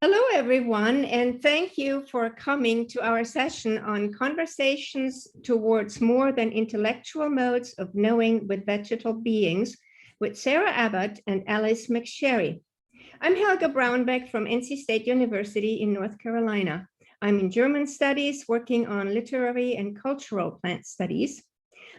Hello, everyone, and thank you for coming to our session on conversations towards more than intellectual modes of knowing with vegetal beings with Sarah Abbott and Alice McSherry. I'm Helga Braunbeck from NC State University in North Carolina. I'm in German studies, working on literary and cultural plant studies.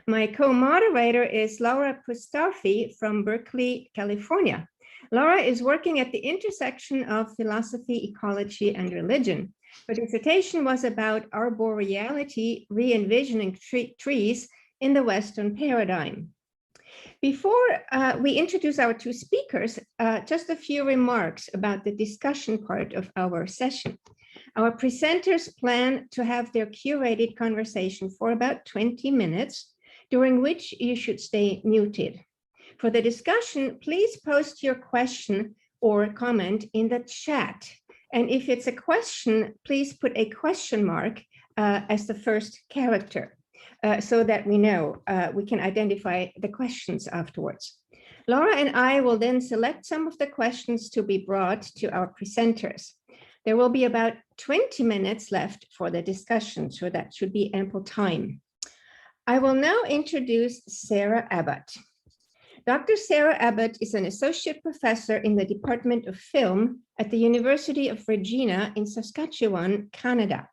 My co-moderator is Laura Pustarfi from Berkeley, California. Laura is working at the intersection of philosophy, ecology, and religion. Her dissertation was about arboreality, re-envisioning trees in the Western paradigm. Before we introduce our two speakers, just a few remarks about the discussion part of our session. Our presenters plan to have their curated conversation for about 20 minutes, during which you should stay muted. For the discussion, please post your question or comment in the chat. And if it's a question, please put a question mark as the first character so that we know we can identify the questions afterwards. Laura and I will then select some of the questions to be brought to our presenters. There will be about 20 minutes left for the discussion, so that should be ample time. I will now introduce Sarah Abbott. Dr. Sarah Abbott is an associate professor in the Department of Film at the University of Regina in Saskatchewan, Canada.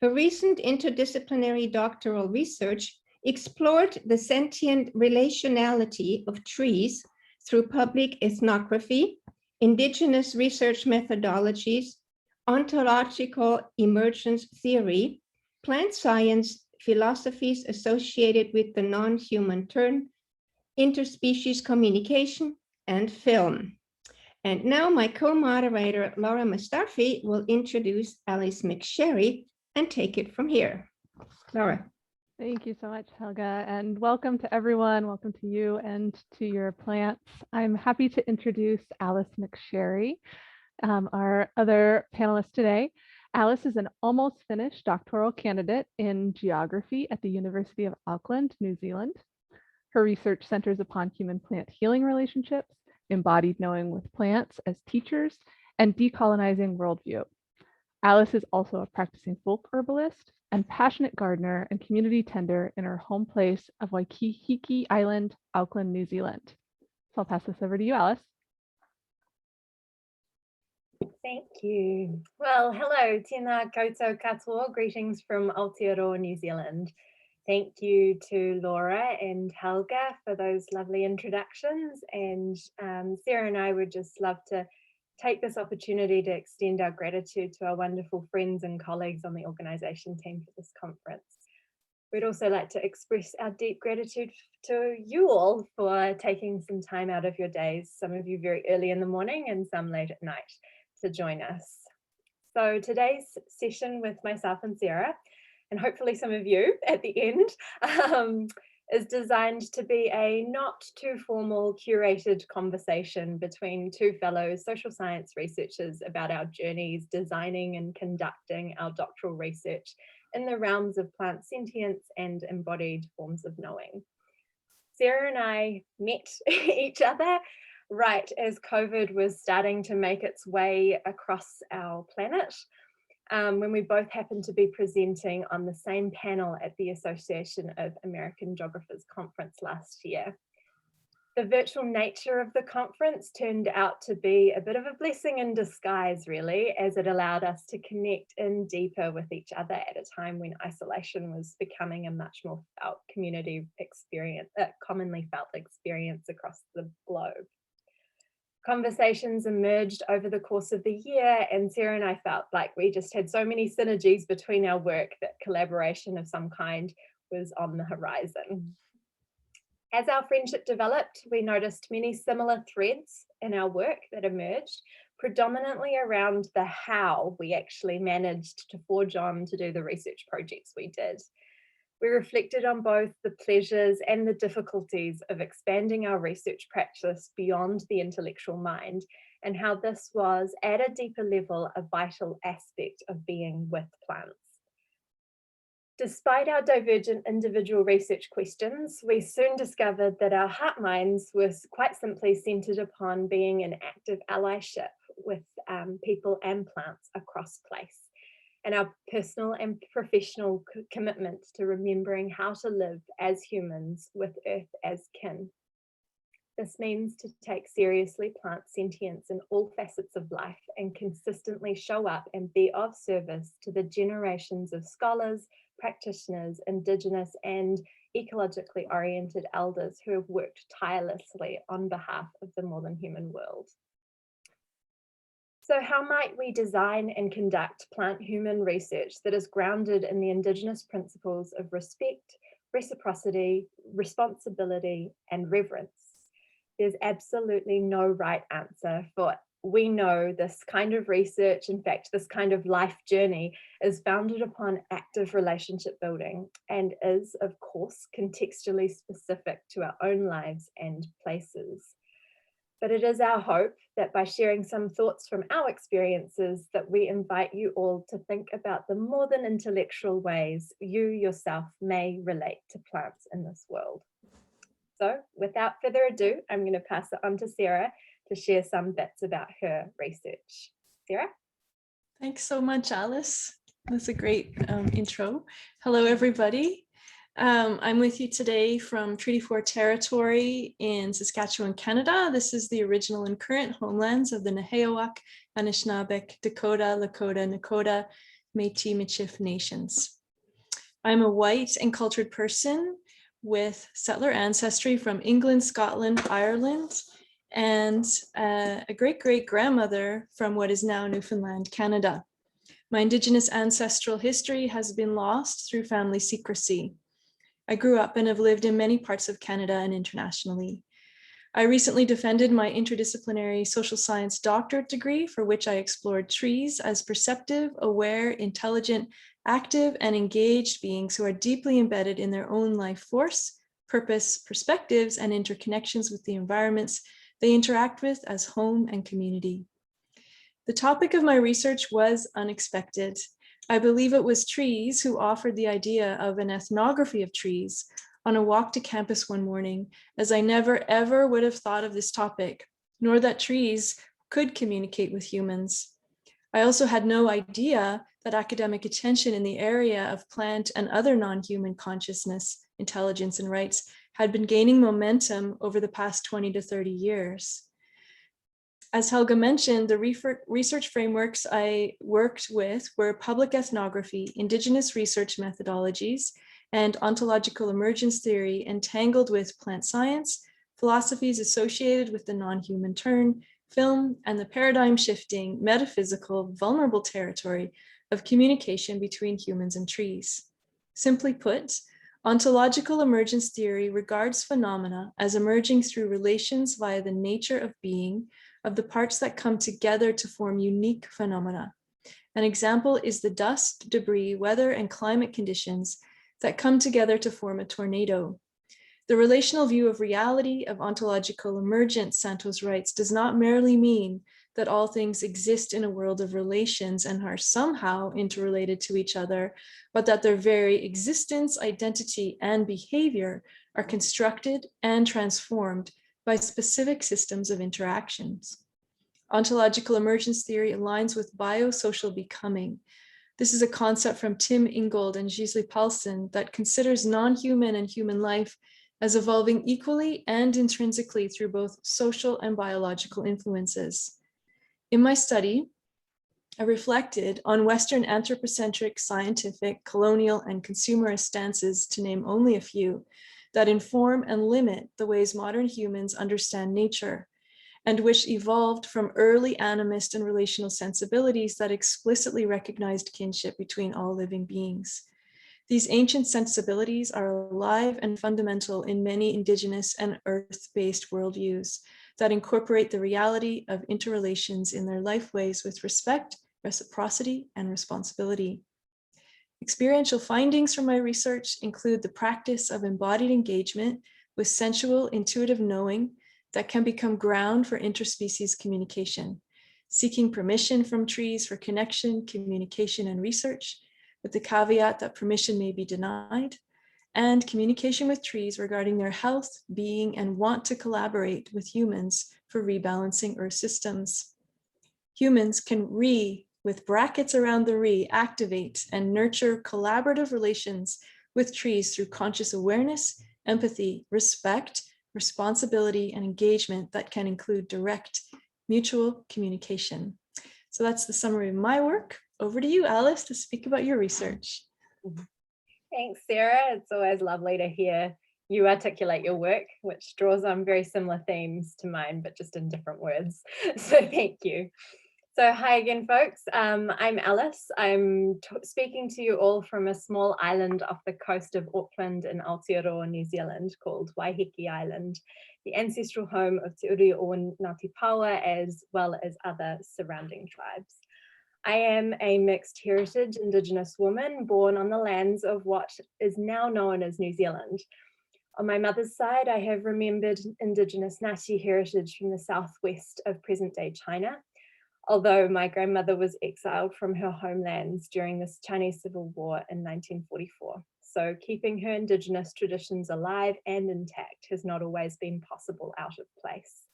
Her recent interdisciplinary doctoral research explored the sentient relationality of trees through public ethnography, indigenous research methodologies, ontological emergence theory, plant science, philosophies associated with the non-human turn, interspecies communication, and film. And now my co-moderator, Laura Mustarfi, will introduce Alice McSherry and take it from here. Laura. Thank you so much, Helga, and welcome to everyone. Welcome to you and to your plants. I'm happy to introduce Alice McSherry, our other panelist today. Alice is an almost finished doctoral candidate in geography at the University of Auckland, New Zealand. Her research centers upon human-plant healing relationships, embodied knowing with plants as teachers, and decolonizing worldview. Alice is also a practicing folk herbalist and passionate gardener and community tender in her home place of Waikiki Island, Auckland, New Zealand. So I'll pass this over to you, Alice. Thank you. Well, hello, tēnā koutou katoa. Greetings from Aotearoa, New Zealand. Thank you to Laura and Helga for those lovely introductions. And Sarah and I would just love to take this opportunity to extend our gratitude to our wonderful friends and colleagues on the organisation team for this conference. We'd also like to express our deep gratitude to you all for taking some time out of your days, some of you very early in the morning and some late at night, to join us. So today's session with myself and Sarah, and hopefully some of you at the end, is designed to be a not too formal curated conversation between two fellow social science researchers about our journeys designing and conducting our doctoral research in the realms of plant sentience and embodied forms of knowing. Sarah and I met each other right as COVID was starting to make its way across our planet, when we both happened to be presenting on the same panel at the Association of American Geographers Conference last year. The virtual nature of the conference turned out to be a bit of a blessing in disguise, really, as it allowed us to connect in deeper with each other at a time when isolation was becoming a much more felt community experience, commonly felt experience across the globe. Conversations emerged over the course of the year, and Sarah and I felt like we just had so many synergies between our work that collaboration of some kind was on the horizon. As our friendship developed, we noticed many similar threads in our work that emerged, predominantly around the how we actually managed to forge on to do the research projects we did. We reflected on both the pleasures and the difficulties of expanding our research practice beyond the intellectual mind, and how this was, at a deeper level, a vital aspect of being with plants. Despite our divergent individual research questions, we soon discovered that our heart minds were quite simply centered upon being in active allyship with people and plants across place, and our personal and professional commitment to remembering how to live as humans with Earth as kin. This means to take seriously plant sentience in all facets of life and consistently show up and be of service to the generations of scholars, practitioners, Indigenous and ecologically oriented elders who have worked tirelessly on behalf of the more than human world. So how might we design and conduct plant-human research that is grounded in the Indigenous principles of respect, reciprocity, responsibility, and reverence? There's absolutely no right answer, for we know this kind of research, in fact, this kind of life journey is founded upon active relationship building and is, of course, contextually specific to our own lives and places. But it is our hope that by sharing some thoughts from our experiences that we invite you all to think about the more than intellectual ways you yourself may relate to plants in this world. So without further ado, I'm going to pass it on to Sarah to share some bits about her research. Sarah? Thanks so much, Alice. That's a great intro. Hello, everybody. I'm with you today from Treaty 4 territory in Saskatchewan, Canada. This is the original and current homelands of the Nehiyawak, Anishinaabeg, Dakota, Lakota, Nakota, Métis, Michif nations. I'm a white and cultured person with settler ancestry from England, Scotland, Ireland, and a great-great-grandmother from what is now Newfoundland, Canada. My Indigenous ancestral history has been lost through family secrecy. I grew up and have lived in many parts of Canada and internationally. I recently defended my interdisciplinary social science doctorate degree, for which I explored trees as perceptive, aware, intelligent, active, and engaged beings who are deeply embedded in their own life force, purpose, perspectives, and interconnections with the environments they interact with as home and community. The topic of my research was unexpected. I believe it was trees who offered the idea of an ethnography of trees on a walk to campus one morning, as I never ever would have thought of this topic, nor that trees could communicate with humans. I also had no idea that academic attention in the area of plant and other non-human consciousness, intelligence, and rights had been gaining momentum over the past 20 to 30 years. As Helga mentioned, the research frameworks I worked with were public ethnography, Indigenous research methodologies, and ontological emergence theory entangled with plant science, philosophies associated with the non-human turn, film, and the paradigm-shifting, metaphysical, vulnerable territory of communication between humans and trees. Simply put, ontological emergence theory regards phenomena as emerging through relations via the nature of being of the parts that come together to form unique phenomena. An example is the dust, debris, weather, and climate conditions that come together to form a tornado. The relational view of reality of ontological emergence, Santos writes, does not merely mean that all things exist in a world of relations and are somehow interrelated to each other, but that their very existence, identity, and behavior are constructed and transformed by specific systems of interactions. Ontological emergence theory aligns with biosocial becoming. This is a concept from Tim Ingold and Gisli Paulsen that considers non-human and human life as evolving equally and intrinsically through both social and biological influences. In my study, I reflected on Western anthropocentric, scientific, colonial, and consumerist stances, to name only a few, that inform and limit the ways modern humans understand nature, and which evolved from early animist and relational sensibilities that explicitly recognized kinship between all living beings. These ancient sensibilities are alive and fundamental in many Indigenous and earth-based worldviews that incorporate the reality of interrelations in their lifeways with respect, reciprocity, and responsibility. Experiential findings from my research include the practice of embodied engagement with sensual, intuitive knowing that can become ground for interspecies communication, seeking permission from trees for connection, communication, and research, with the caveat that permission may be denied, and communication with trees regarding their health, being, and want to collaborate with humans for rebalancing Earth systems. humans can with brackets around the activate and nurture collaborative relations with trees through conscious awareness, empathy, respect, responsibility, and engagement that can include direct mutual communication. So that's the summary of my work. Over to you, Alice, to speak about your research. Thanks, Sarah. It's always lovely to hear you articulate your work, which draws on very similar themes to mine, but just in different words. So thank you. So hi again, folks. I'm Alice. I'm speaking to you all from a small island off the coast of Auckland in Aotearoa, New Zealand, called Waiheke Island, the ancestral home of Te Uri o Ngāti Pawa, as well as other surrounding tribes. I am a mixed heritage Indigenous woman born on the lands of what is now known as New Zealand. On my mother's side, I have remembered Indigenous Ngāti heritage from the southwest of present-day China, although my grandmother was exiled from her homelands during the Chinese Civil War in 1944. So keeping her Indigenous traditions alive and intact has not always been possible out of place.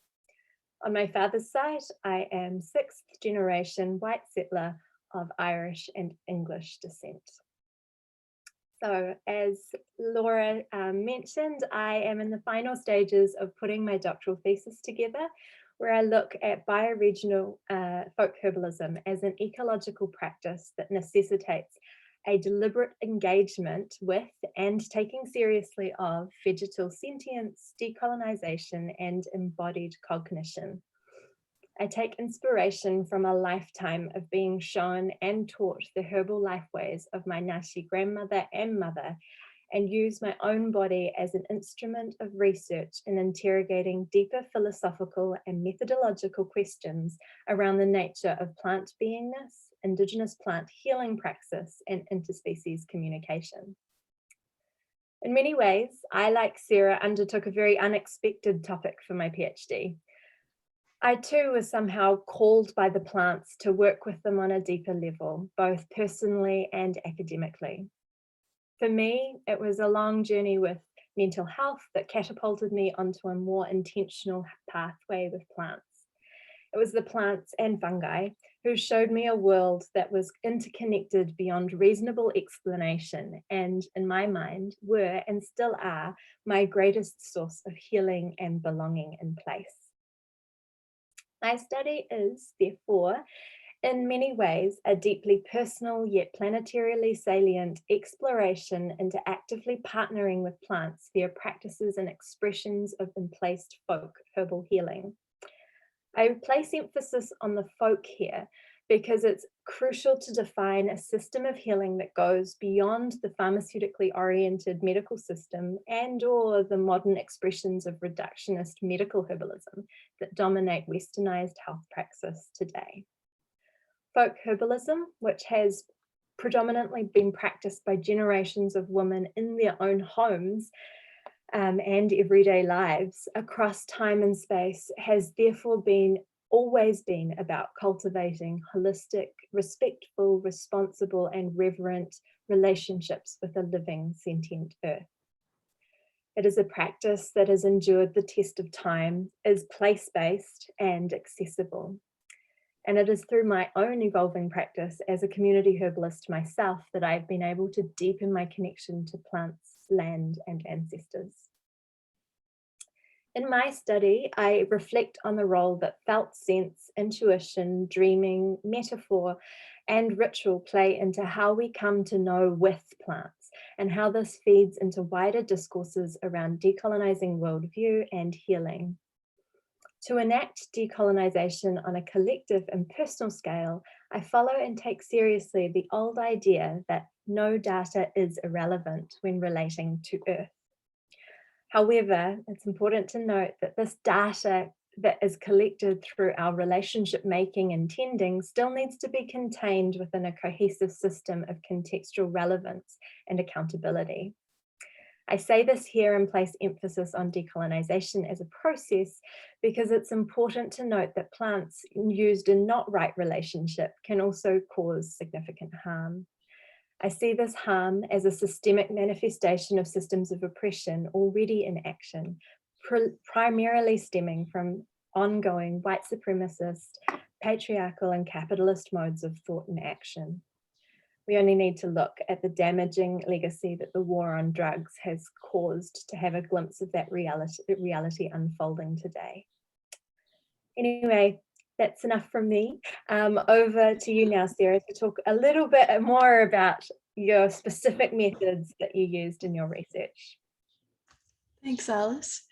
On my father's side, I am 6th generation white settler of Irish and English descent. So as Laura mentioned, I am in the final stages of putting my doctoral thesis together, where I look at bioregional folk herbalism as an ecological practice that necessitates a deliberate engagement with and taking seriously of vegetal sentience, decolonization, and embodied cognition. I take inspiration from a lifetime of being shown and taught the herbal lifeways of my Ngāti grandmother and mother, and use my own body as an instrument of research in interrogating deeper philosophical and methodological questions around the nature of plant beingness, Indigenous plant healing praxis, and interspecies communication. In many ways, I, like Sarah, undertook a very unexpected topic for my PhD. I too was somehow called by the plants to work with them on a deeper level, both personally and academically. For me, it was a long journey with mental health that catapulted me onto a more intentional pathway with plants. It was the plants and fungi who showed me a world that was interconnected beyond reasonable explanation, and in my mind were and still are my greatest source of healing and belonging in place. My study is, therefore, in many ways, a deeply personal yet planetarily salient exploration into actively partnering with plants via practices and expressions of emplaced folk herbal healing. I place emphasis on the folk here because it's crucial to define a system of healing that goes beyond the pharmaceutically oriented medical system and/or the modern expressions of reductionist medical herbalism that dominate westernized health praxis today. Folk herbalism, which has predominantly been practiced by generations of women in their own homes and everyday lives across time and space, has therefore always been about cultivating holistic, respectful, responsible, and reverent relationships with a living, sentient earth. It is a practice that has endured the test of time, is place-based and accessible. And it is through my own evolving practice as a community herbalist myself that I've been able to deepen my connection to plants, land, and ancestors. In my study, I reflect on the role that felt sense, intuition, dreaming, metaphor, and ritual play into how we come to know with plants, and how this feeds into wider discourses around decolonizing worldview and healing. To enact decolonization on a collective and personal scale, I follow and take seriously the old idea that no data is irrelevant when relating to Earth. However, it's important to note that this data that is collected through our relationship making and tending still needs to be contained within a cohesive system of contextual relevance and accountability. I say this here and place emphasis on decolonization as a process because it's important to note that plants used in not right relationship can also cause significant harm. I see this harm as a systemic manifestation of systems of oppression already in action, primarily stemming from ongoing white supremacist, patriarchal and capitalist modes of thought and action. We only need to look at the damaging legacy that the war on drugs has caused to have a glimpse of that reality unfolding today. Anyway, that's enough from me. Over to you now, Sarah, to talk a little bit more about your specific methods that you used in your research. Thanks, Alice.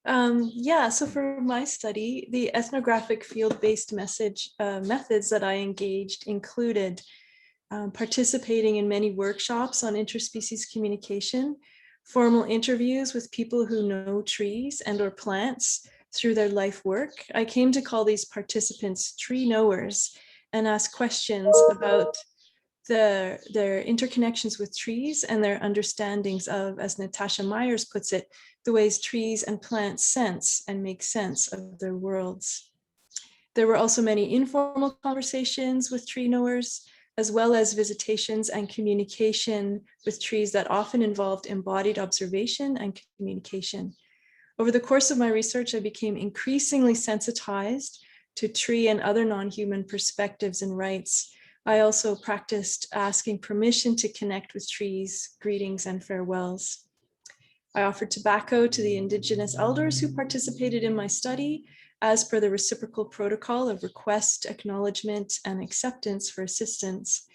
So for my study, the ethnographic field-based methods that I engaged included participating in many workshops on interspecies communication, formal interviews with people who know trees and or plants through their life work. I came to call these participants tree knowers and ask questions about their interconnections with trees and their understandings of, as Natasha Myers puts it, the ways trees and plants sense and make sense of their worlds. There were also many informal conversations with tree knowers, as well as visitations and communication with trees that often involved embodied observation and communication. Over the course of my research, I became increasingly sensitized to tree and other non-human perspectives and rights. I also practiced asking permission to connect with trees, greetings and farewells. I offered tobacco to the Indigenous elders who participated in my study, as per the reciprocal protocol of request, acknowledgement, and acceptance for assistance.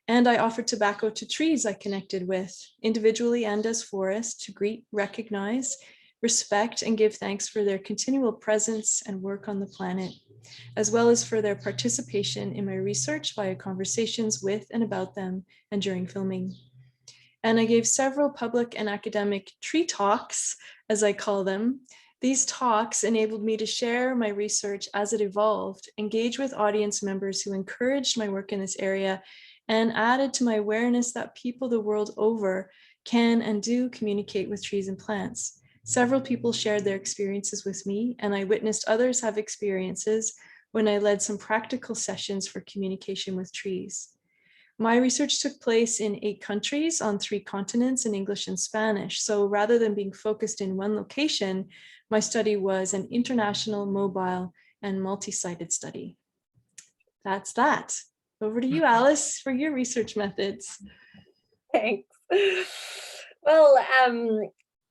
And I offered tobacco to trees I connected with, individually and as forests, to greet, recognize, respect, and give thanks for their continual presence and work on the planet, as well as for their participation in my research via conversations with and about them and during filming. And I gave several public and academic tree talks, as I call them. These talks enabled me to share my research as it evolved, engage with audience members who encouraged my work in this area, and added to my awareness that people the world over can and do communicate with trees and plants. Several people shared their experiences with me, and I witnessed others have experiences when I led some practical sessions for communication with trees. My research took place in 8 countries on 3 continents in English and Spanish. So rather than being focused in one location, my study was an international, mobile, and multi-sited study. That's that. Over to you, Alice, for your research methods. Thanks. Well,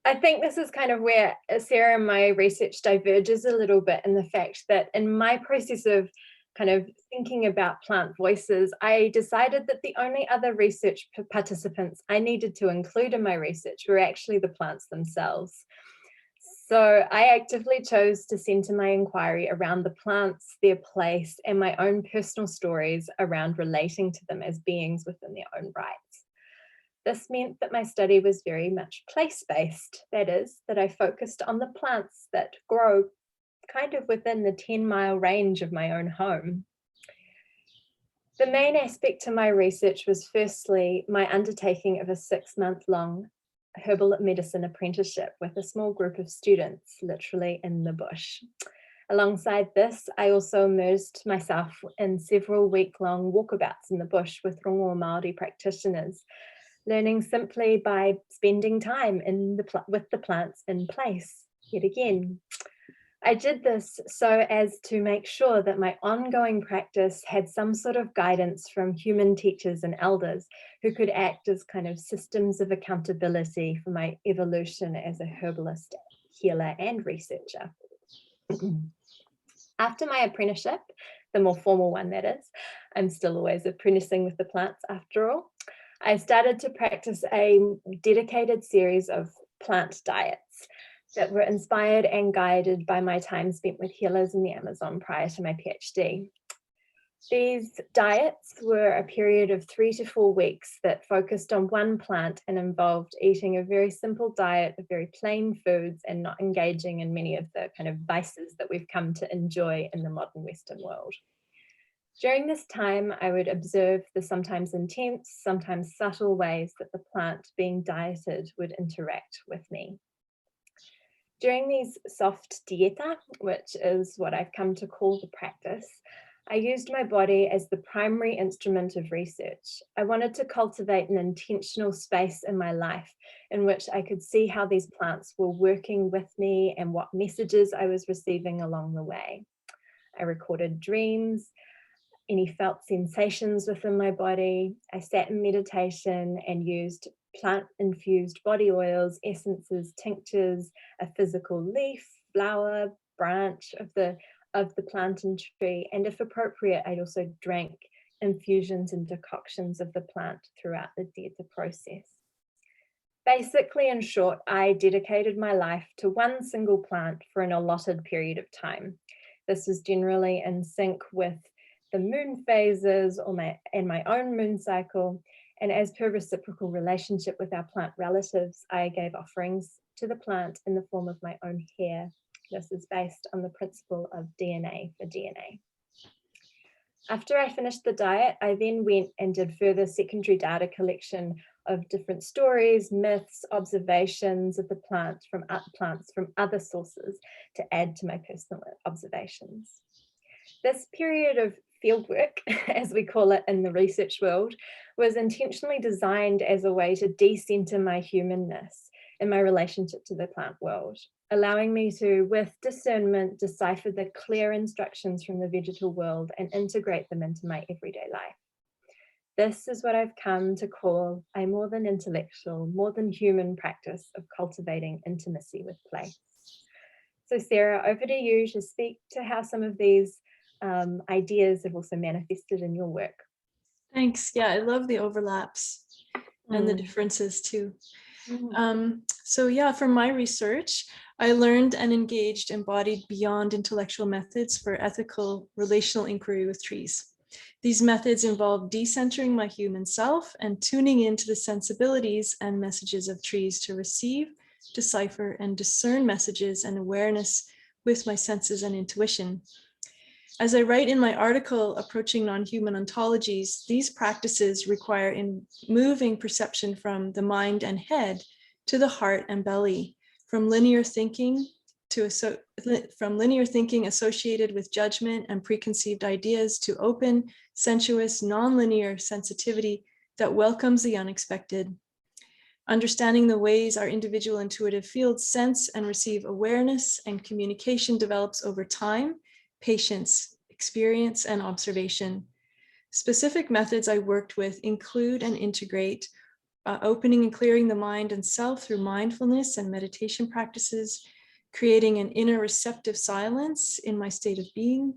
I think this is kind of where Sarah and my research diverges a little bit, in the fact that in my process of kind of thinking about plant voices, I decided that the only other research participants I needed to include in my research were actually the plants themselves. So I actively chose to center my inquiry around the plants, their place, and my own personal stories around relating to them as beings within their own rights. This meant that my study was very much place-based. That is, that I focused on the plants that grow kind of within the 10-mile range of my own home. The main aspect to my research was firstly my undertaking of a 6-month-long herbal medicine apprenticeship with a small group of students, literally in the bush. Alongside this, I also immersed myself in several week-long walkabouts in the bush with Rongo Māori practitioners, learning simply by spending time with the plants in place, yet again. I did this so as to make sure that my ongoing practice had some sort of guidance from human teachers and elders who could act as kind of systems of accountability for my evolution as a herbalist, healer, and researcher. After my apprenticeship, the more formal one that is, I'm still always apprenticing with the plants after all, I started to practice a dedicated series of plant diets that were inspired and guided by my time spent with healers in the Amazon prior to my PhD. These diets were a period of 3 to 4 weeks that focused on one plant and involved eating a very simple diet of very plain foods and not engaging in many of the kind of vices that we've come to enjoy in the modern Western world. During this time, I would observe the sometimes intense, sometimes subtle ways that the plant being dieted would interact with me. During these soft dieta, which is what I've come to call the practice, I used my body as the primary instrument of research. I wanted to cultivate an intentional space in my life in which I could see how these plants were working with me and what messages I was receiving along the way. I recorded dreams, any felt sensations within my body. I sat in meditation and used plant-infused body oils, essences, tinctures, a physical leaf, flower, branch of the plant and tree, and if appropriate, I'd also drank infusions and decoctions of the plant throughout the process. Basically, in short, I dedicated my life to one single plant for an allotted period of time. This was generally in sync with the moon phases and my own moon cycle. And as per reciprocal relationship with our plant relatives, I gave offerings to the plant in the form of my own hair. This is based on the principle of DNA for DNA. After I finished the diet, I then went and did further secondary data collection of different stories, myths, observations of the plants from other sources to add to my personal observations. This period of fieldwork, as we call it in the research world, was intentionally designed as a way to decenter my humanness in my relationship to the plant world, allowing me to, with discernment, decipher the clear instructions from the vegetal world and integrate them into my everyday life. This is what I've come to call a more than intellectual, more than human practice of cultivating intimacy with place. So Sarah, over to you to speak to how some of these ideas have also manifested in your work. Thanks. Yeah, I love the overlaps and the differences too. So yeah, from my research, I learned and engaged embodied beyond intellectual methods for ethical relational inquiry with trees. These methods involve decentering my human self and tuning into the sensibilities and messages of trees to receive, decipher, and discern messages and awareness with my senses and intuition. As I write in my article, Approaching Non-Human Ontologies, these practices require moving perception from the mind and head to the heart and belly, from linear thinking associated with judgment and preconceived ideas to open, sensuous, non-linear sensitivity that welcomes the unexpected. Understanding the ways our individual intuitive fields sense and receive awareness and communication develops over time, patience, experience, and observation. Specific methods I worked with include and integrate opening and clearing the mind and self through mindfulness and meditation practices, creating an inner receptive silence in my state of being,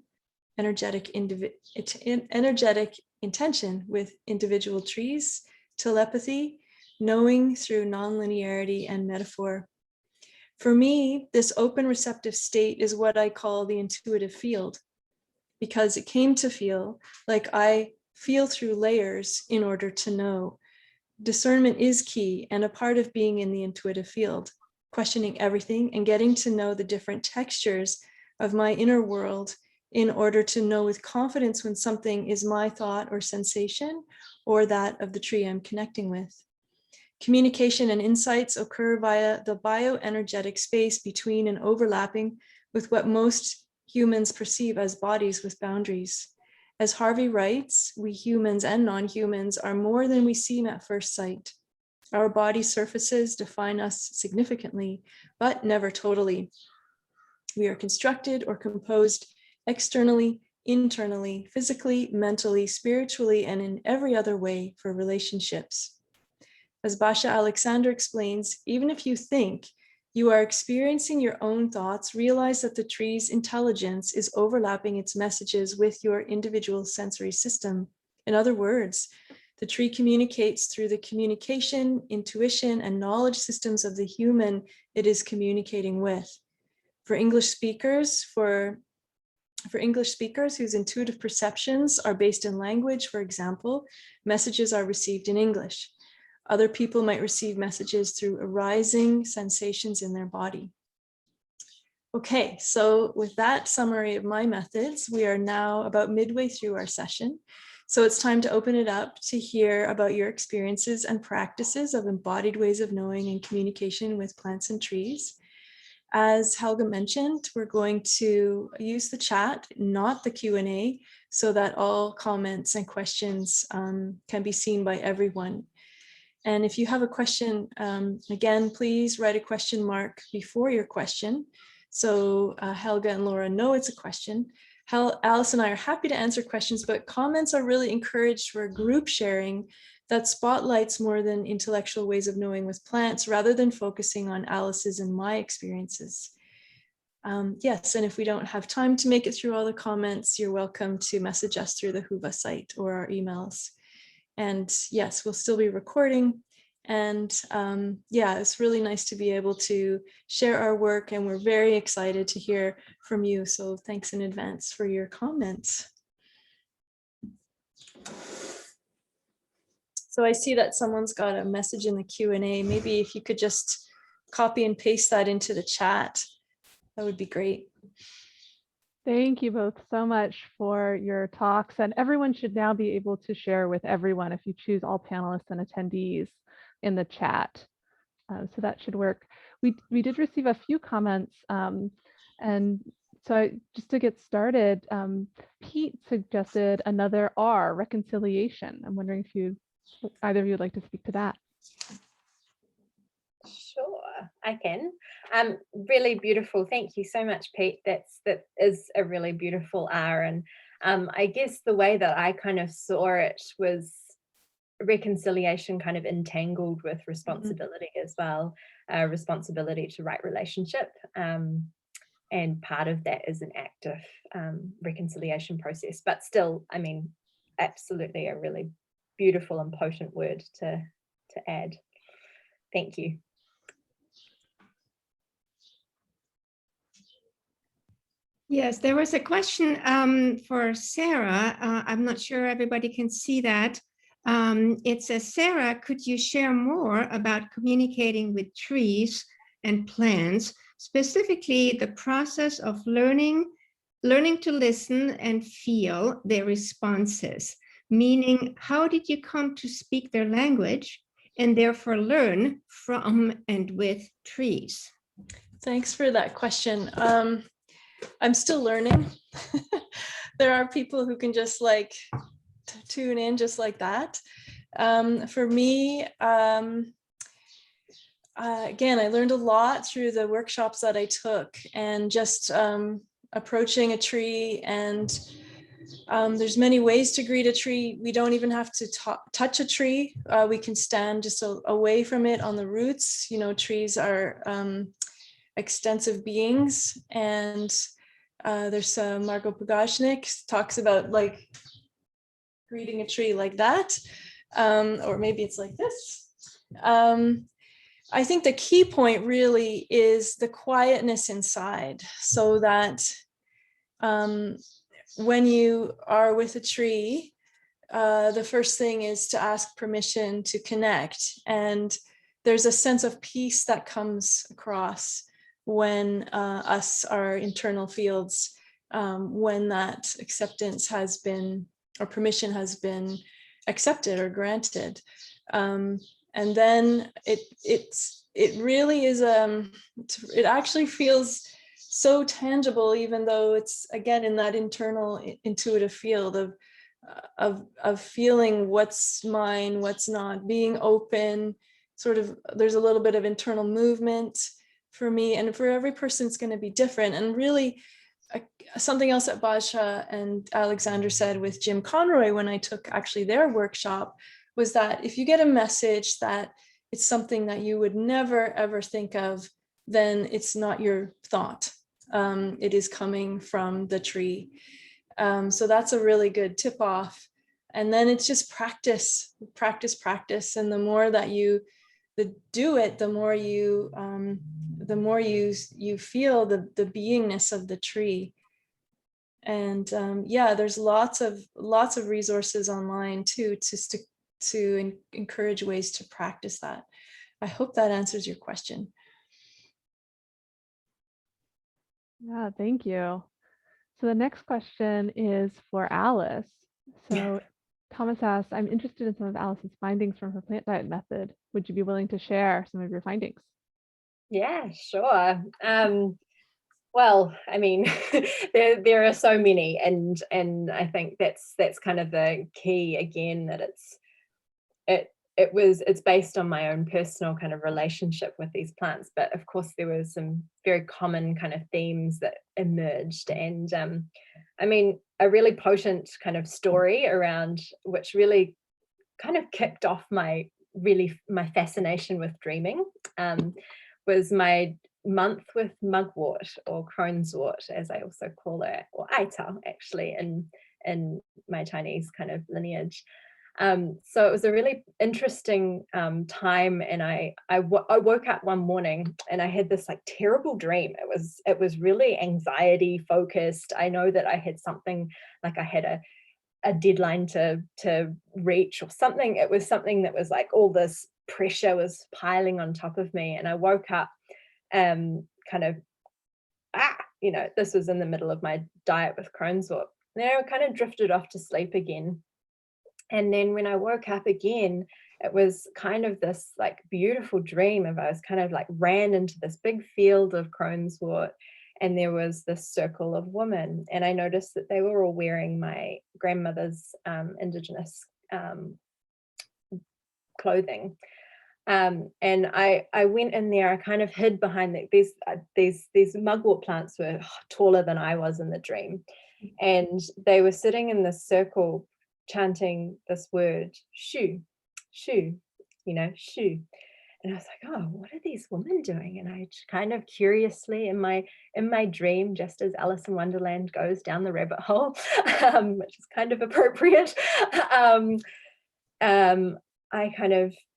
energetic intention with individual trees, telepathy, knowing through nonlinearity and metaphor. For me, this open receptive state is what I call the intuitive field, because it came to feel like I feel through layers in order to know. Discernment is key and a part of being in the intuitive field, questioning everything and getting to know the different textures of my inner world in order to know with confidence when something is my thought or sensation or that of the tree I'm connecting with. Communication and insights occur via the bioenergetic space between and overlapping with what most humans perceive as bodies with boundaries. As Harvey writes, we humans and non-humans are more than we seem at first sight. Our body surfaces define us significantly, but never totally. We are constructed or composed externally, internally, physically, mentally, spiritually, and in every other way for relationships. As Basha Alexander explains, even if you think you are experiencing your own thoughts, realize that the tree's intelligence is overlapping its messages with your individual sensory system. In other words, the tree communicates through the communication, intuition, and knowledge systems of the human it is communicating with. For English speakers whose intuitive perceptions are based in language, for example, messages are received in English. Other people might receive messages through arising sensations in their body. Okay, so with that summary of my methods, we are now about midway through our session. So it's time to open it up to hear about your experiences and practices of embodied ways of knowing and communication with plants and trees. As Helga mentioned, we're going to use the chat, not the Q&A, so that all comments and questions can be seen by everyone. And if you have a question, again, please write a question mark before your question. So Helga and Laura know it's a question. Alice and I are happy to answer questions, but comments are really encouraged for group sharing that spotlights more than intellectual ways of knowing with plants, rather than focusing on Alice's and my experiences. Yes, and if we don't have time to make it through all the comments, you're welcome to message us through the Whova site or our emails. And yes, we'll still be recording. And yeah, it's really nice to be able to share our work, and we're very excited to hear from you. So thanks in advance for your comments. So I see that someone's got a message in the Q&A. Maybe if you could just copy and paste that into the chat, that would be great. Thank you both so much for your talks, and everyone should now be able to share with everyone if you choose all panelists and attendees in the chat. So that should work. We did receive a few comments, and so just to get started, Pete suggested another R, reconciliation. I'm wondering if either of you would like to speak to that. Sure, I can. Really beautiful. Thank you so much, Pete. That is a really beautiful R. And I guess the way that I kind of saw it was reconciliation kind of entangled with responsibility as well, responsibility to right relationship. And part of that is an active reconciliation process. But still, I mean, absolutely a really beautiful and potent word to add. Thank you. Yes, there was a question for Sarah. I'm not sure everybody can see that. It says, Sarah, could you share more about communicating with trees and plants, specifically the process of learning to listen and feel their responses? Meaning, how did you come to speak their language and therefore learn from and with trees? Thanks for that question. I'm still learning. There are people who can just like tune in just like that. For me, again, I learned a lot through the workshops that I took, and just approaching a tree. And there's many ways to greet a tree. We don't even have to touch a tree. We can stand just away from it on the roots. You know, trees are extensive beings, and there's Margot Pogashnik talks about like greeting a tree like that, or maybe it's like this. I think the key point really is the quietness inside, so that when you are with a tree, the first thing is to ask permission to connect, and there's a sense of peace that comes across when our internal fields, when that acceptance has been, or permission has been accepted or granted. And then it really is, it actually feels so tangible, even though it's, again, in that internal intuitive field of feeling what's mine, what's not, being open, sort of, there's a little bit of internal movement for me, and for every person it's going to be different. And really something else that Basha and Alexander said with Jim Conroy when I took actually their workshop was that if you get a message that it's something that you would never ever think of, then it's not your thought. It is coming from the tree. So that's a really good tip off. And then it's just practice. And the more that you do it, the more you feel the beingness of the tree. And yeah, there's lots of resources online too, to encourage ways to practice that. I hope that answers your question. Yeah, thank you. So the next question is for Alice. So Thomas asked, I'm interested in some of Alice's findings from her plant diet method. Would you be willing to share some of your findings? Yeah, sure. Well, I mean, there are so many, and I think that's kind of the key again, that it's based on my own personal kind of relationship with these plants, but of course there were some very common kind of themes that emerged, and I mean, a really potent kind of story around which really kind of kicked off my fascination with dreaming, was my month with mugwort, or Croneswort as I also call it, or Aita actually in my Chinese kind of lineage. So it was a really interesting time, and I woke up one morning and I had this like terrible dream. It was really anxiety focused. I know that I had something, like I had a deadline to reach or something. It was something that was like all this pressure was piling on top of me, and I woke up kind of, you know, this was in the middle of my diet with Croneswort. Then I kind of drifted off to sleep again. And then when I woke up again, it was kind of this like beautiful dream of, I was kind of like ran into this big field of Croneswort, and there was this circle of women, and I noticed that they were all wearing my grandmother's indigenous clothing. And I went in there, I kind of hid behind these mugwort plants were taller than I was in the dream. And they were sitting in this circle chanting this word, shu, shu, you know, shu. And I was like, oh, what are these women doing? And I kind of curiously in my dream, just as Alice in Wonderland goes down the rabbit hole, which is kind of appropriate,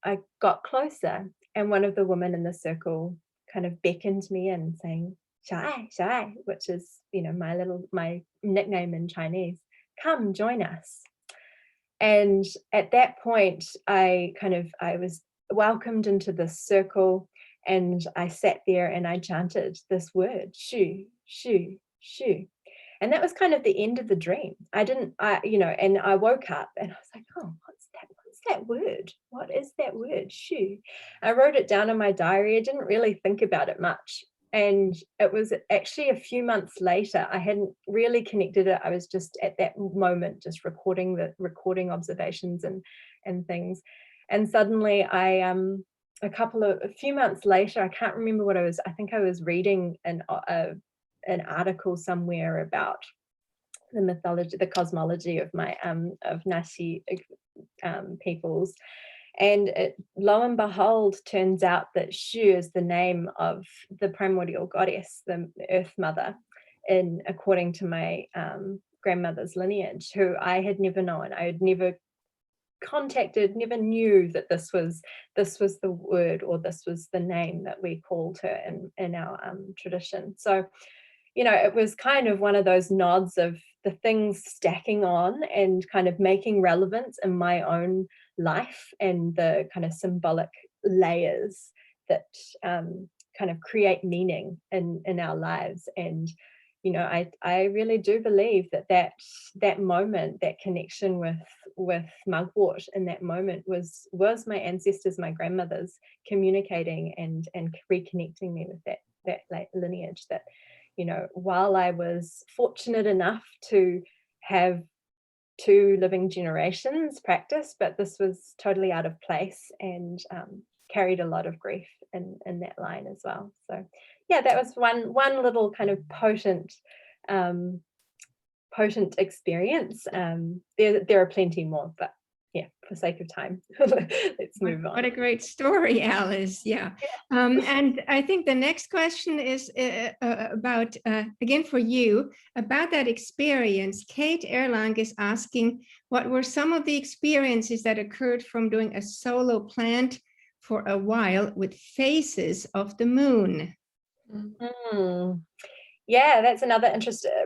I got closer, and one of the women in the circle kind of beckoned me in, saying, Shai, Shai, which is, you know, my nickname in Chinese, come join us. And at that point, I was welcomed into this circle, and I sat there and I chanted this word, shu, shu, shu. And that was kind of the end of the dream. And I woke up and I was like, oh, what's that word? What is that word? Shu. I wrote it down in my diary. I didn't really think about it much. And it was actually a few months later, I hadn't really connected it. I was just at that moment, just recording observations and things. And suddenly a few months later, I can't remember what I think I was reading an article somewhere about the mythology, the cosmology of my of Nasi peoples, and lo and behold, turns out that Shu is the name of the primordial goddess, the Earth Mother, according to my grandmother's lineage, who I had never known. I had never contacted, never knew that this was the word, or this was the name that we called her in our tradition. So, you know, it was kind of one of those nods of the things stacking on and kind of making relevance in my own life, and the kind of symbolic layers that kind of create meaning in our lives. And, you know, I really do believe that moment, that connection with mugwort in that moment was my ancestors, my grandmothers, communicating and reconnecting me with that lineage. That, you know, while I was fortunate enough to have 2 living generations practice, but this was totally out of place, and carried a lot of grief in that line as well. So yeah, that was one little kind of potent experience. There are plenty more, but yeah, for sake of time, let's move on. What a great story, Alice. Yeah. And I think the next question is about, again, for you, about that experience. Kate Erlang is asking, what were some of the experiences that occurred from doing a solo plant for a while with phases of the moon? Yeah, that's another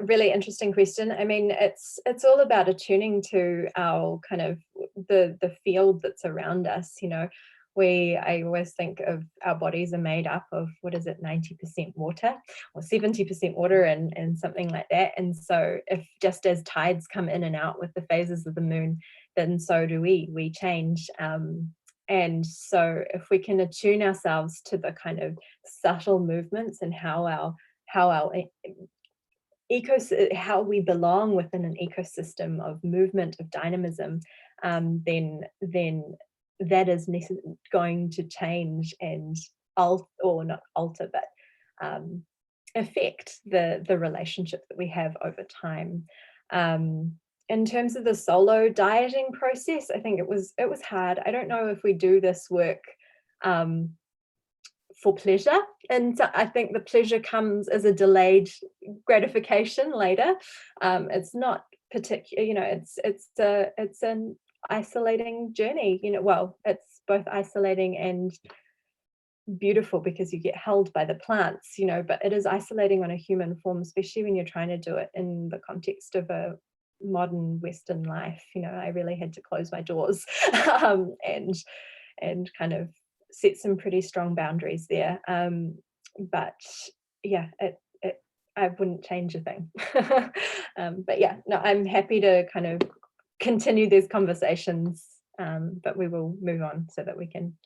really interesting question. I mean, it's all about attuning to our kind of the field that's around us. You know, I always think of our bodies are made up of, 90% water or 70% water and something like that. And so if just as tides come in and out with the phases of the moon, then so do we change. And so if we can attune ourselves to the kind of subtle movements and how we belong within an ecosystem of movement, of dynamism, then that is going to change and or not alter, but affect the relationship that we have over time. In terms of the solo dieting process, I think it was hard. I don't know if we do this work for pleasure, and so I think the pleasure comes as a delayed gratification later. It's not particular, you know, it's an isolating journey, you know. Well, it's both isolating and beautiful because you get held by the plants, you know, but it is isolating on a human form, especially when you're trying to do it in the context of a modern Western life. You know, I really had to close my doors and kind of set some pretty strong boundaries there. But yeah, I wouldn't change a thing. But yeah, no, I'm happy to kind of continue these conversations, but we will move on so that we can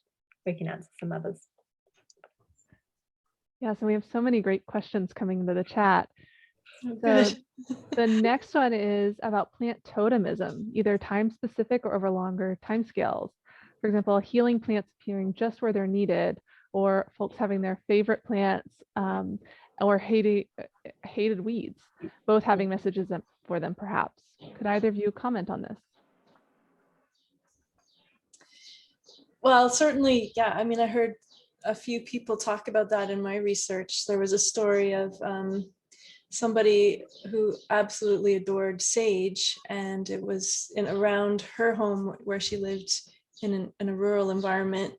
answer some others. Yeah, so we have so many great questions coming into the chat. Oh, So good. the next one is about plant totemism, either time specific or over longer time scales. For example, healing plants appearing just where they're needed, or folks having their favorite plants or hated weeds, both having messages for them perhaps. Could either of you comment on this? Well, certainly, yeah. I mean, I heard a few people talk about that in my research. There was a story of somebody who absolutely adored sage, and it was around her home where she lived in a rural environment.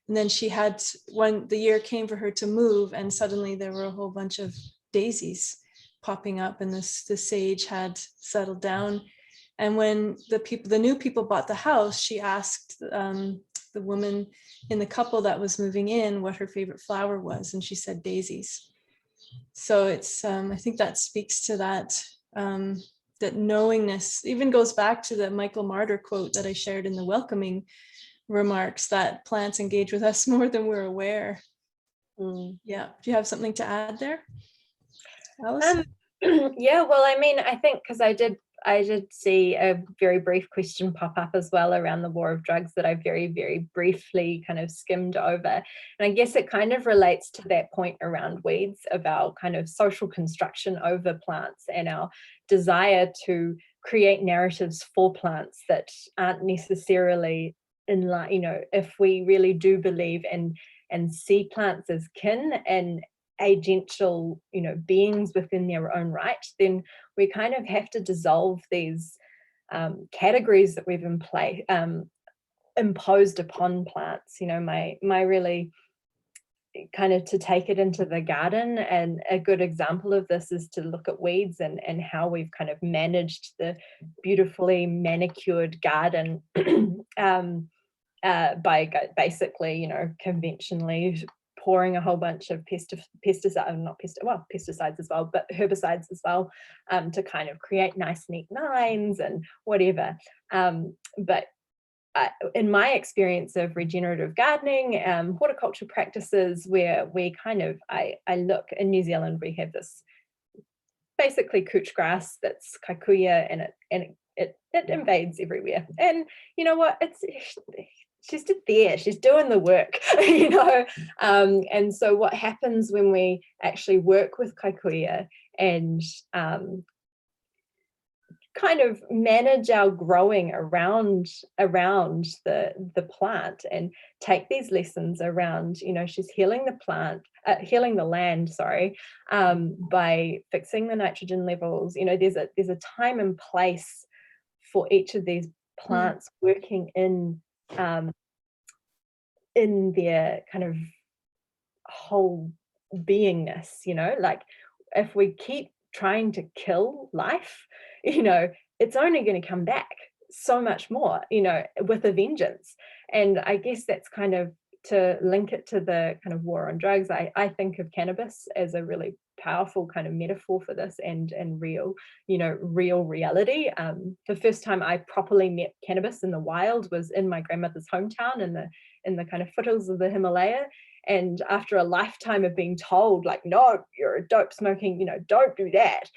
And then she had, when the year came for her to move, and suddenly there were a whole bunch of daisies popping up, and the sage had settled down. And when the new people bought the house, she asked the woman in the couple that was moving in what her favorite flower was, and she said daisies. So it's I think that speaks to that that knowingness. Even goes back to the Michael Martyr quote that I shared in the welcoming remarks, that plants engage with us more than we're aware. Yeah, do you have something to add there, Alice? Yeah, well, I mean, I think because I did see a very brief question pop up as well around the war of drugs that I very, very briefly kind of skimmed over. And I guess it kind of relates to that point around weeds, of our kind of social construction over plants and our desire to create narratives for plants that aren't necessarily in line. You know, if we really do believe and see plants as kin and agential, you know, beings within their own right, then we kind of have to dissolve these categories that we've imposed upon plants. You know, my really kind of to take it into the garden, and a good example of this is to look at weeds and how we've kind of managed the beautifully manicured garden by basically, you know, conventionally pouring a whole bunch of pesticides as well, but herbicides as well, to kind of create nice neat lines and whatever. But in my experience of regenerative gardening, horticulture practices, where we kind of, I look in New Zealand, we have this basically couch grass that's kikuya, and it invades everywhere. And you know what? She's just there, she's doing the work, you know. And so what happens when we actually work with kikuya and kind of manage our growing around the plant, and take these lessons around, you know, she's healing the land, sorry, by fixing the nitrogen levels. You know, there's a time and place for each of these plants working in their kind of whole beingness, you know. Like, if we keep trying to kill life, you know, it's only going to come back so much more, you know, with a vengeance. And I guess that's kind of, to link it to the kind of war on drugs, I think of cannabis as a really powerful kind of metaphor for this, and real, you know, real reality. The first time I properly met cannabis in the wild was in my grandmother's hometown in the kind of foothills of the Himalaya. And after a lifetime of being told, like, no, you're a dope smoking, you know, don't do that,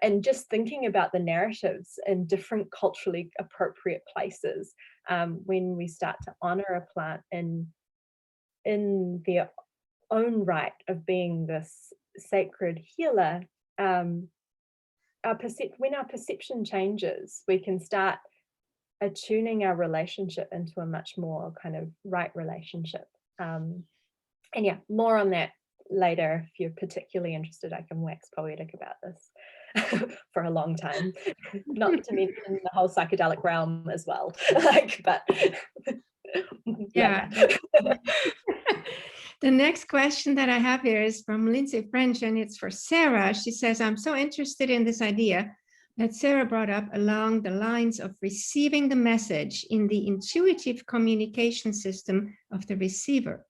and just thinking about the narratives in different culturally appropriate places, when we start to honor a plant in their own right of being this sacred healer, when our perception changes, we can start attuning our relationship into a much more kind of right relationship. And yeah, more on that later. If you're particularly interested, I can wax poetic about this for a long time, not to mention the whole psychedelic realm as well. But yeah. The next question that I have here is from Lindsay French, and it's for Sarah. She says, I'm so interested in this idea that Sarah brought up along the lines of receiving the message in the intuitive communication system of the receiver.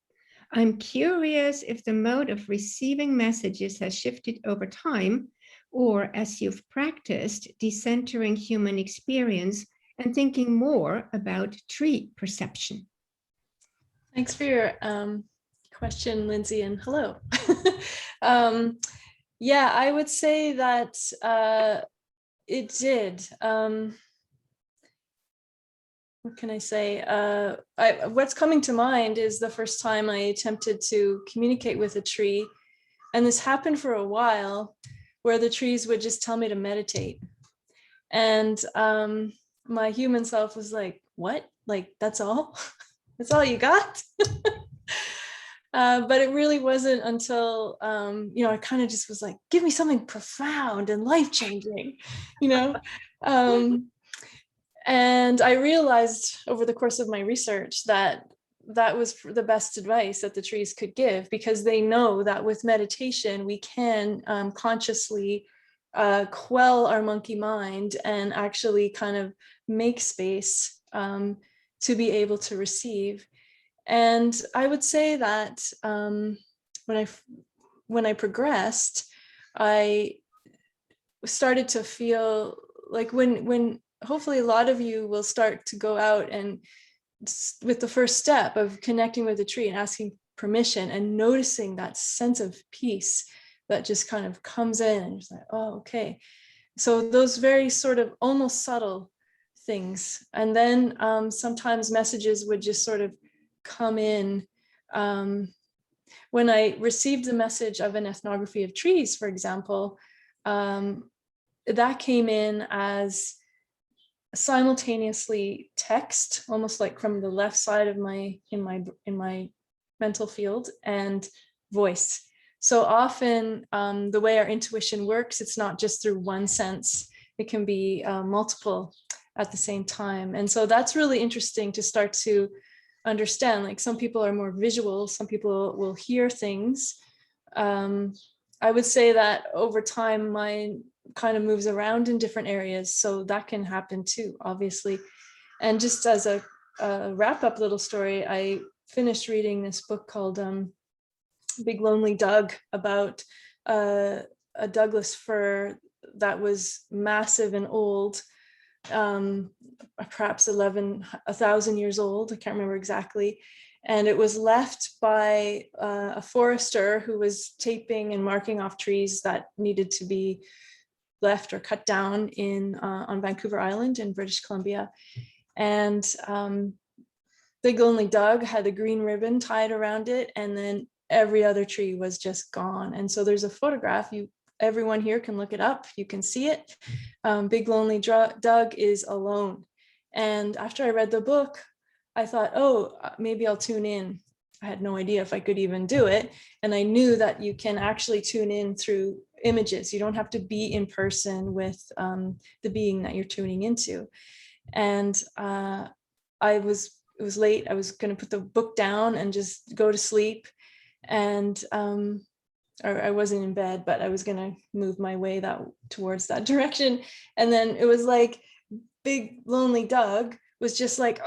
I'm curious if the mode of receiving messages has shifted over time, or as you've practiced decentering human experience and thinking more about tree perception. Thanks for your question, Lindsay, and hello. Yeah, I would say that it did. What can I say? What's coming to mind is the first time I attempted to communicate with a tree, and this happened for a while, where the trees would just tell me to meditate. And my human self was like, what? Like, that's all? That's all you got? But it really wasn't until, I kind of just was like, give me something profound and life-changing, And I realized over the course of my research that that was the best advice that the trees could give, because they know that with meditation, we can consciously quell our monkey mind and actually kind of make space to be able to receive. And I would say that when I progressed, I started to feel like when hopefully a lot of you will start to go out and with the first step of connecting with the tree and asking permission and noticing that sense of peace that just kind of comes in, and it's like, oh, okay. So those very sort of almost subtle things. And then sometimes messages would just sort of come in. When I received the message of an ethnography of trees, for example, that came in as simultaneously text, almost like from the left side of my mental field, and voice. So often the way our intuition works, it's not just through one sense, it can be multiple at the same time. And so that's really interesting to start to understand. Like, some people are more visual, some people will hear things. I would say that over time, mine kind of moves around in different areas, so that can happen too, obviously. And just as a wrap-up little story, I finished reading this book called Big Lonely Doug, about a Douglas fir that was massive and old, perhaps 1,000 years old, I can't remember exactly. And it was left by a forester who was taping and marking off trees that needed to be left or cut down on Vancouver Island in British Columbia. And Big Lonely Doug had a green ribbon tied around it, and then every other tree was just gone. And so there's a photograph, everyone here can look it up, you can see it. Big Lonely Doug is alone. And after I read the book, I thought, oh, maybe I'll tune in. I had no idea if I could even do it. And I knew that you can actually tune in through images. You don't have to be in person with the being that you're tuning into. And it was late. I was going to put the book down and just go to sleep. And or I wasn't in bed, but I was going to move my way towards that direction. And then it was like Big Lonely Doug was just like,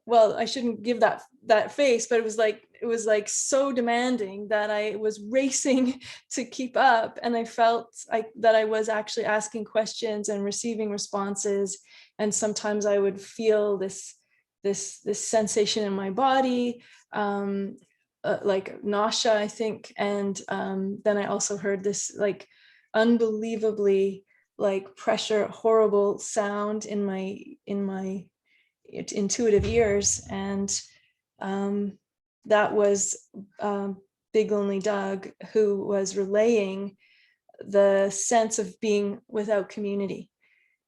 well, I shouldn't give that face, but it was like so demanding that I was racing to keep up. And I felt that I was actually asking questions and receiving responses. And sometimes I would feel this sensation in my body, like nausea, I think. And then I also heard this like unbelievably like pressure, horrible sound in my intuitive ears. And that was Big Lonely Doug, who was relaying the sense of being without community.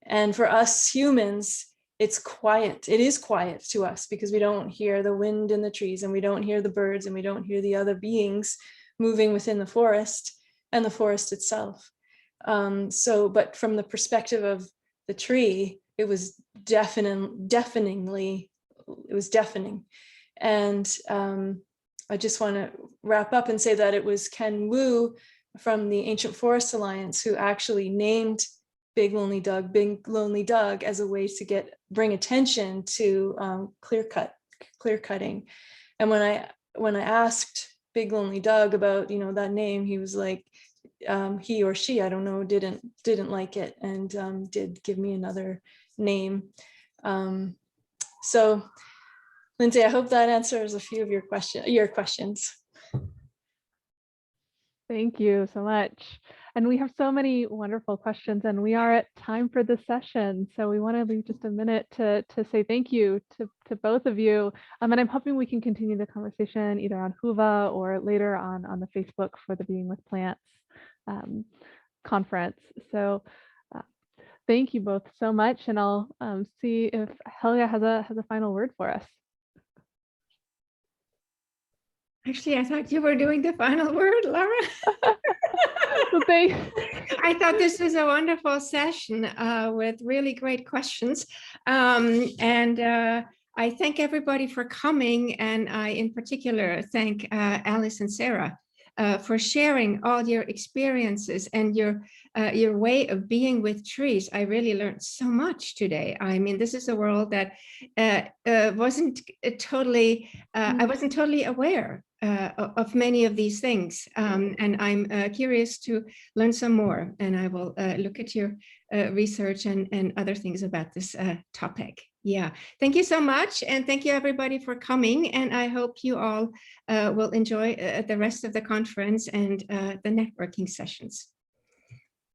And for us humans, it's quiet. It is quiet to us because we don't hear the wind in the trees, and we don't hear the birds, and we don't hear the other beings moving within the forest and the forest itself. But from the perspective of the tree, it was deafening. And I just want to wrap up and say that it was Ken Wu from the Ancient Forest Alliance who actually named Big Lonely Doug as a way to bring attention to clear cutting. And when I asked Big Lonely Doug about that name, he was like, he or she, I don't know, didn't like it, and did give me another name. So Lindsay, I hope that answers a few of your questions. Thank you so much. And we have so many wonderful questions, and we are at time for the session. So we want to leave just a minute to say thank you to both of you. And I'm hoping we can continue the conversation either on Whova or later on the Facebook for the Being with Plants conference. So thank you both so much. And I'll see if Helga has a final word for us. Actually, I thought you were doing the final word, Laura. Well, I thought this was a wonderful session with really great questions. I thank everybody for coming. And I, in particular, thank Alice and Sarah for sharing all your experiences and your way of being with trees. I really learned so much today. I mean, this is a world that wasn't totally, I wasn't totally aware of many of these things. And I'm curious to learn some more. And I will look at your research and other things about this topic. Yeah, thank you so much. And thank you everybody for coming. And I hope you all will enjoy the rest of the conference and the networking sessions.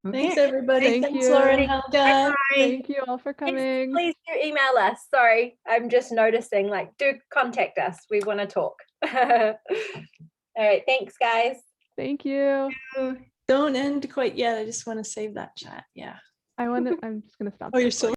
Okay. Thanks everybody. Thank you. Laura and Helga. Bye. Thank you all for coming. Please do email us. Sorry, I'm just noticing, do contact us. We want to talk. All right, thanks guys. Thank you. Don't end quite yet. I just want to save that chat. Yeah. I'm just going to stop. Oh, you're so